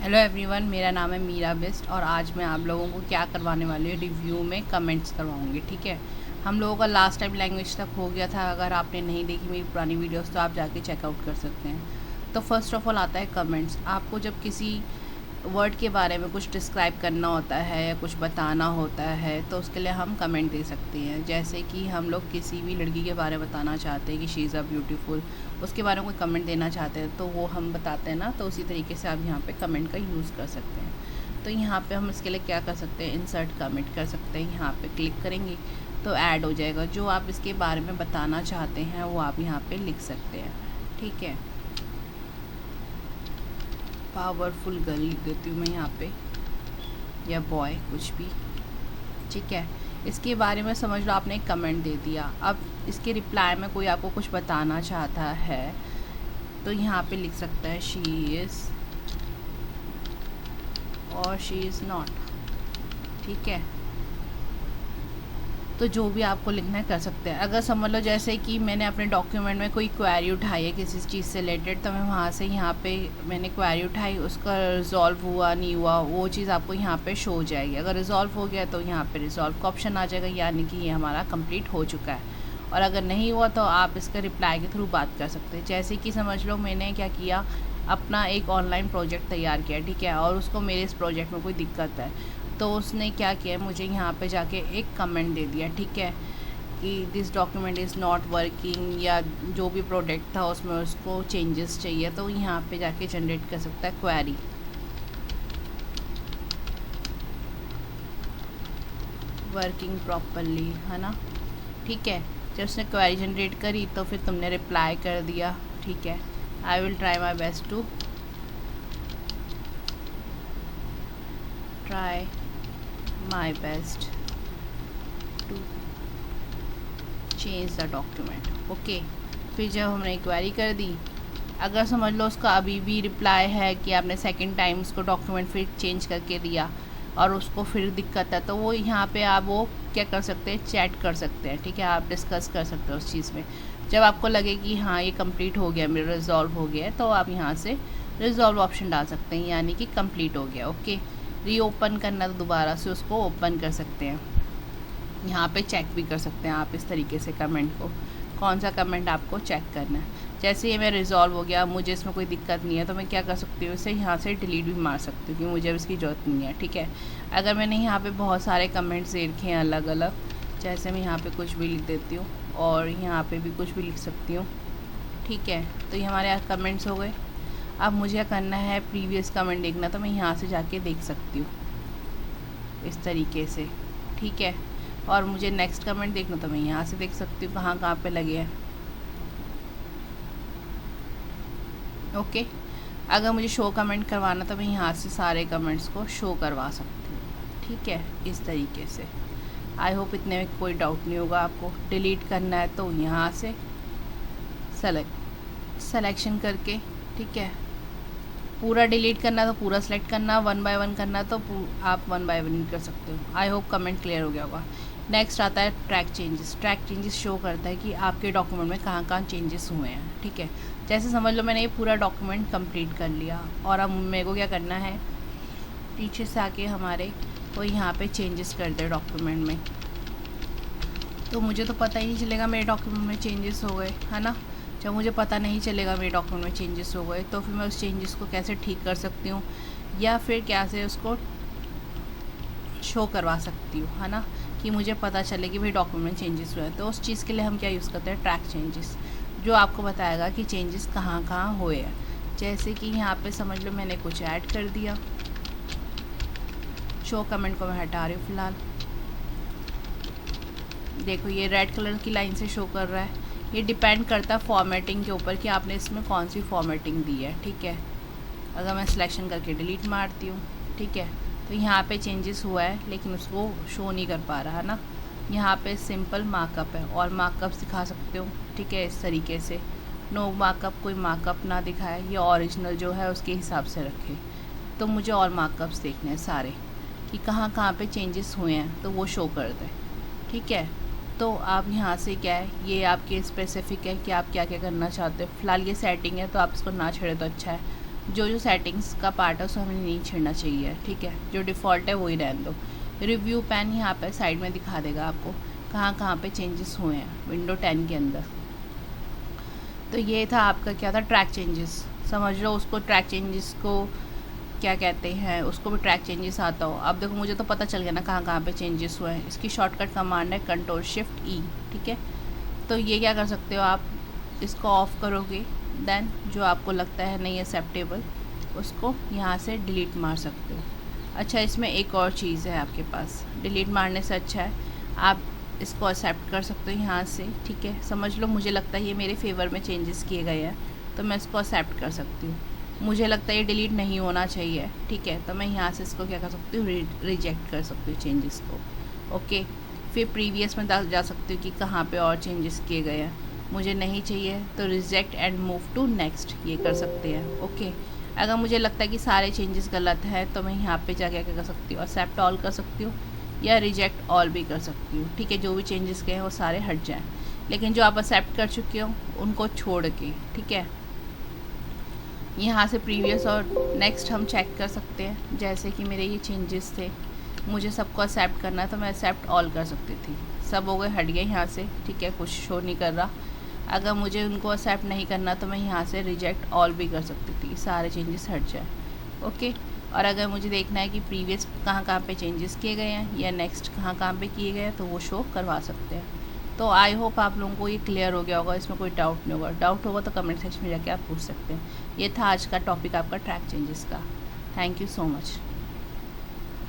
Hello everyone, मेरा नाम है मीरा बेस्ट और आज मैं आप लोगों को क्या करवाने वाली हूँ, रिव्यू में कमेंट्स करवाऊँगी। ठीक है, हम लोगों का लास्ट टाइम लैंग्वेज तक हो गया था। अगर आपने नहीं देखी मेरी पुरानी वीडियोस तो आप जाके चेकआउट कर सकते हैं। तो फर्स्ट ऑफ ऑल आता है कमेंट्स। आपको जब किसी वर्ड के बारे में कुछ डिस्क्राइब करना होता है या कुछ बताना होता है तो उसके लिए हम कमेंट दे सकते हैं। जैसे कि हम लोग किसी भी लड़की के बारे में बताना चाहते हैं कि शी इज़ अ ब्यूटीफुल, उसके बारे में कोई कमेंट देना चाहते हैं तो वो हम बताते हैं ना, तो उसी तरीके से आप यहाँ पे कमेंट का यूज़ कर सकते हैं। तो यहाँ पे हम इसके लिए क्या कर सकते हैं, इंसर्ट कमेंट कर सकते हैं। यहाँ पे क्लिक करेंगे तो ऐड हो जाएगा। जो आप इसके बारे में बताना चाहते हैं वो आप यहाँ पे लिख सकते हैं। ठीक है, पावरफुल गर्ल लिख देती हूँ मैं यहाँ पे, या बॉय, कुछ भी। ठीक है, इसके बारे में समझ लो आपने एक कमेंट दे दिया। अब इसके रिप्लाई में कोई आपको कुछ बताना चाहता है तो यहाँ पे लिख सकता है शी इज़ और शी इज़ नॉट। ठीक है, तो जो भी आपको लिखना है कर सकते हैं। अगर समझ लो जैसे कि मैंने अपने डॉक्यूमेंट में कोई क्वेरी उठाई है किसी चीज़ से रिलेटेड, तो मैं वहाँ से यहाँ पे मैंने क्वेरी उठाई, उसका रिज़ॉल्व हुआ नहीं हुआ वो चीज़ आपको यहाँ पे शो हो जाएगी। अगर रिज़ॉल्व हो गया तो यहाँ पे रिज़ॉल्व का ऑप्शन आ जाएगा, यानी कि ये हमारा कंप्लीट हो चुका है। और अगर नहीं हुआ तो आप इसका रिप्लाई के थ्रू बात कर सकते हैं। जैसे कि समझ लो मैंने क्या किया, अपना एक ऑनलाइन प्रोजेक्ट तैयार किया। ठीक है, और उसको मेरे इस प्रोजेक्ट में कोई दिक्कत है तो उसने क्या किया, मुझे यहाँ पे जाके एक कमेंट दे दिया। ठीक है, कि this document is not working, या जो भी प्रोडक्ट था उसमें उसको चेंजेस चाहिए, तो यहाँ पे जाके जनरेट कर सकता है क्वेरी। वर्किंग प्रॉपरली, है ना। ठीक है, जब उसने क्वेरी जनरेट करी तो फिर तुमने रिप्लाई कर दिया। ठीक है, I will try my best to try my best to change the document. Okay, फिर जब हमने क्वेरी कर दी, अगर समझ लो उसका अभी भी रिप्लाई है कि आपने सेकंड टाइम उसको डॉक्यूमेंट फिर चेंज करके दिया और उसको फिर दिक्कत है, तो वो यहाँ पे आप वो क्या कर सकते हैं, चैट कर सकते हैं। ठीक है, आप डिस्कस कर सकते हो उस चीज़ में। जब आपको लगे कि हाँ ये कंप्लीट हो गया, मेरा रिजॉल्व हो गया है, तो आप यहाँ से रिजॉल्व ऑप्शन डाल सकते हैं, यानी कि कंप्लीट हो गया। ओके, रीओपन करना तो दोबारा से उसको ओपन कर सकते हैं। यहाँ पे चेक भी कर सकते हैं आप इस तरीके से कमेंट को, कौन सा कमेंट आपको चेक करना है। जैसे ये मेरा रिजॉल्व हो गया, मुझे इसमें कोई दिक्कत नहीं है, तो मैं क्या कर सकती हूँ, इसे यहाँ से डिलीट भी मार सकती हूँ कि मुझे इसकी ज़रूरत नहीं है। ठीक है, अगर मैंने यहाँ पे बहुत सारे कमेंट्स दे रखे हैं अलग अलग, जैसे मैं यहाँ पे कुछ भी लिख देती हूँ और यहाँ पे भी कुछ भी लिख सकती हूँ। ठीक है, तो ये हमारे यहाँ कमेंट्स हो गए। अब मुझे करना है प्रीवियस कमेंट देखना, तो मैं यहाँ से जाके देख सकती हूँ इस तरीके से। ठीक है, और मुझे नेक्स्ट कमेंट देखना तो मैं यहाँ से देख सकती हूँ कहाँ कहाँ पे लगे हैं। ओके, अगर मुझे शो कमेंट करवाना तो मैं यहाँ से सारे कमेंट्स को शो करवा सकती हूँ। ठीक है, इस तरीके से। आई होप इतने में कोई डाउट नहीं होगा। आपको डिलीट करना है तो यहाँ से सेलेक्शन करके, ठीक है, पूरा डिलीट करना तो पूरा सेलेक्ट करना, वन बाय वन करना तो आप वन बाय वन कर सकते हो। आई होप कमेंट क्लियर हो गया होगा। नेक्स्ट आता है track changes. Track changes show करता है कि आपके डॉक्यूमेंट में कहाँ कहाँ चेंजेस हुए हैं। ठीक है, जैसे समझ लो मैंने ये पूरा डॉक्यूमेंट कंप्लीट कर लिया और अब मेरे को क्या करना है, पीछे से आके हमारे को यहाँ पे चेंजेस कर दे डॉक्यूमेंट में, तो मुझे तो पता ही नहीं चलेगा मेरे डॉक्यूमेंट में चेंजेस हो गए, है ना। जब मुझे पता नहीं चलेगा मेरे डॉक्यूमेंट में चेंजेस हो गए तो फिर मैं उस चेंजेस को कैसे ठीक कर सकती हूँ, या फिर कैसे उसको शो करवा सकती हूँ, है ना, कि मुझे पता चले कि भाई डॉक्यूमेंट में चेंजेस हुए हैं। तो उस चीज़ के लिए हम क्या यूज़ करते हैं, ट्रैक चेंजेस, जो आपको बताएगा कि चेंजेस कहाँ कहाँ हुए हैं। जैसे कि यहाँ पे समझ लो मैंने कुछ ऐड कर दिया, शो कमेंट को मैं हटा रही हूँ फ़िलहाल। देखो ये रेड कलर की लाइन से शो कर रहा है। ये डिपेंड करता है फॉर्मेटिंग के ऊपर कि आपने इसमें कौन सी फॉर्मेटिंग दी है। ठीक है, अगर मैं सिलेक्शन करके डिलीट मारती हूँ, ठीक है, तो यहाँ पे चेंजेस हुआ है लेकिन उसको शो नहीं कर पा रहा, है ना। यहाँ पे सिंपल मार्कअप है और मार्कअप दिखा सकते हो। ठीक है, इस तरीके से नो मार्कअप, कोई मार्कअप ना दिखाए, ये ओरिजिनल जो है उसके हिसाब से रखे। तो मुझे और मार्कअप्स देखने हैं सारे कि कहाँ कहाँ पे चेंजेस हुए हैं, तो वो शो कर दे। ठीक है, तो आप यहाँ से क्या है, ये आपके स्पेसिफिक है कि आप क्या क्या करना चाहते हो। फ़िलहाल ये सेटिंग है तो आप इसको ना छेड़े तो अच्छा है। जो जो सेटिंग्स का पार्ट है उसको हमें नहीं छेड़ना चाहिए, ठीक है। जो डिफ़ॉल्ट है वही रहने दो। रिव्यू पैन यहाँ पे साइड में दिखा देगा आपको कहाँ कहाँ पे चेंजेस हुए हैं विंडो 10 के अंदर। तो ये था आपका क्या था, ट्रैक चेंजेस। समझ लो उसको, ट्रैक चेंजेस को क्या कहते हैं, उसको भी ट्रैक चेंजेस आता हो। अब देखो मुझे तो पता चल गया ना कहाँ कहाँ पे चेंजेस हुए हैं। इसकी शॉर्टकट कमांड है Ctrl+Shift+E, ठीक है। तो ये क्या कर सकते हो आप, इसको ऑफ़ करोगे, देन जो आपको लगता है नहीं एक्सेप्टेबल उसको यहाँ से डिलीट मार सकते हो। अच्छा, इसमें एक और चीज़ है आपके पास, डिलीट मारने से अच्छा है आप इसको एक्सेप्ट कर सकते हो यहाँ से, ठीक है। समझ लो मुझे लगता है ये मेरे फेवर में चेंजेस किए गए हैं तो मैं इसको एक्सेप्ट कर सकती हूँ। मुझे लगता है ये डिलीट नहीं होना चाहिए, ठीक है, तो मैं यहाँ से इसको क्या कर सकती हूँ, रिजेक्ट कर सकती हूँ चेंजेस को। ओके, फिर प्रीवियस में जा सकती हूँ कि कहाँ पे और चेंजेस किए गए हैं। मुझे नहीं चाहिए तो reject and move to next ये कर सकते हैं। ओके, अगर मुझे लगता है कि सारे चेंजेस गलत हैं तो मैं यहाँ पे जाके क्या कर सकती हूँ, एक्सेप्ट ऑल कर सकती हूँ या रिजेक्ट ऑल भी कर सकती हूँ, ठीक है। जो भी चेंजेस गए हैं वो सारे हट जाएँ, लेकिन जो आप एक्सेप्ट कर चुके हो उनको छोड़ के, ठीक है। यहाँ से प्रीवियस और नेक्स्ट हम चेक कर सकते हैं। जैसे कि मेरे ये चेंजेस थे, मुझे सबको एक्सेप्ट करना है तो मैं एक्सेप्ट ऑल कर सकती थी, सब हो गए, हट गए यहाँ से, ठीक है, कुछ शो नहीं कर रहा। अगर मुझे उनको एक्सेप्ट नहीं करना तो मैं यहाँ से रिजेक्ट ऑल भी कर सकती थी, सारे चेंजेस हट जाए। ओके, और अगर मुझे देखना है कि प्रीवियस कहाँ कहाँ पे चेंजेस किए गए हैं या नेक्स्ट कहाँ कहाँ पे किए गए हैं तो वो शो करवा सकते हैं। तो आई होप आप लोगों को ये क्लियर हो गया होगा, इसमें कोई डाउट नहीं होगा। डाउट होगा तो कमेंट सेक्शन में जाके आप पूछ सकते हैं। ये था आज का टॉपिक आपका ट्रैक चेंजेस का। Thank you so much.